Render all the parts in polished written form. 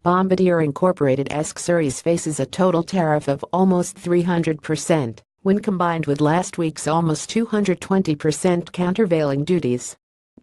Bombardier Incorporated's CSeries faces a total tariff of almost 300% when combined with last week's almost 220% countervailing duties.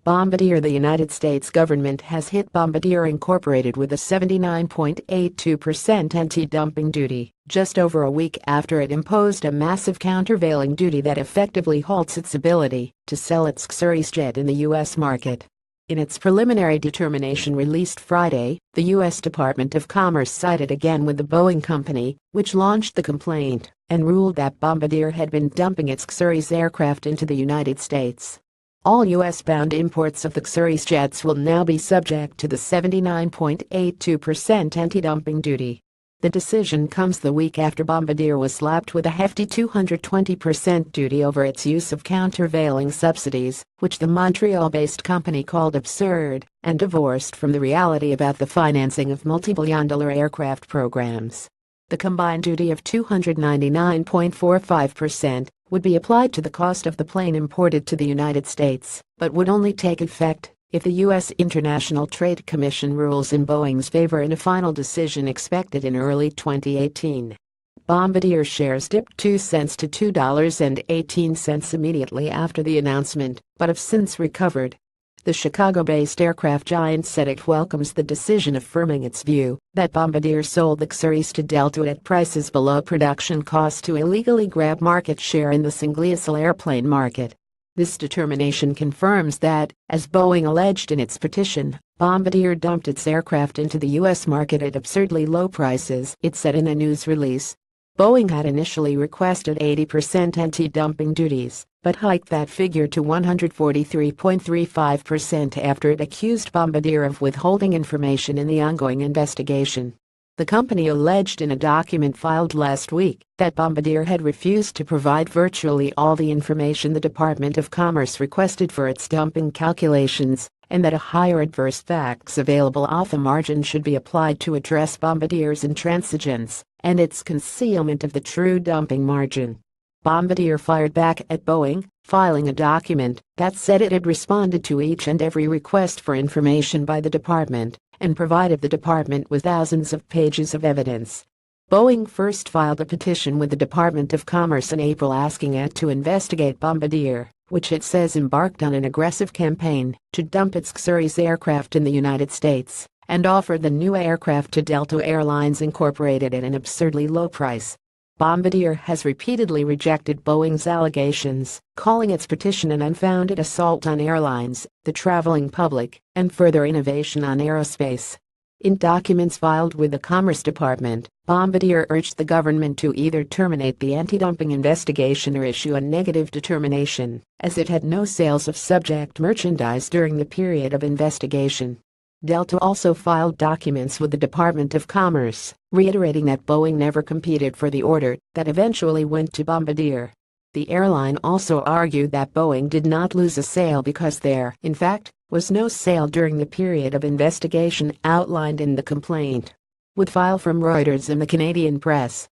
Bombardier. The United States government has hit Bombardier Incorporated with a 79.82% anti-dumping duty, just over a week after it imposed a massive countervailing duty that effectively halts its ability to sell its CSeries jet in the U.S. market. In its preliminary determination released Friday, the U.S. Department of Commerce sided again with the Boeing company, which launched the complaint, and ruled that Bombardier had been dumping its CSeries aircraft into the United States. All U.S.-bound imports of the CSeries jets will now be subject to the 79.82% anti-dumping duty. The decision comes the week after Bombardier was slapped with a hefty 220% duty over its use of countervailing subsidies, which the Montreal-based company called absurd and divorced from the reality about the financing of multi-billion-dollar aircraft programs. The combined duty of 299.45% would be applied to the cost of the plane imported to the United States, but would only take effect if the U.S. International Trade Commission rules in Boeing's favor in a final decision expected in early 2018. Bombardier shares dipped 2 cents to $2.18 immediately after the announcement, but have since recovered. The Chicago-based aircraft giant said it welcomes the decision, affirming its view that Bombardier sold the CSeries to Delta at prices below production cost to illegally grab market share in the single-aisle airplane market. This determination confirms that, as Boeing alleged in its petition, Bombardier dumped its aircraft into the U.S. market at absurdly low prices, it said in a news release. Boeing had initially requested 80% anti-dumping duties, but hiked that figure to 143.35% after it accused Bombardier of withholding information in the ongoing investigation. The company alleged in a document filed last week that Bombardier had refused to provide virtually all the information the Department of Commerce requested for its dumping calculations, and that a higher adverse facts available off the margin should be applied to address Bombardier's intransigence and its concealment of the true dumping margin. Bombardier fired back at Boeing, filing a document that said it had responded to each and every request for information by the department and provided the department with thousands of pages of evidence. Boeing first filed a petition with the Department of Commerce in April asking it to investigate Bombardier, which it says embarked on an aggressive campaign to dump its CSeries aircraft in the United States and offer the new aircraft to Delta Airlines Incorporated at an absurdly low price. Bombardier has repeatedly rejected Boeing's allegations, calling its petition an unfounded assault on airlines, the traveling public, and further innovation on aerospace. In documents filed with the Commerce Department, Bombardier urged the government to either terminate the anti-dumping investigation or issue a negative determination, as it had no sales of subject merchandise during the period of investigation. Delta also filed documents with the Department of Commerce, reiterating that Boeing never competed for the order that eventually went to Bombardier. The airline also argued that Boeing did not lose a sale because there, in fact, was no sale during the period of investigation outlined in the complaint. With file from Reuters and the Canadian press.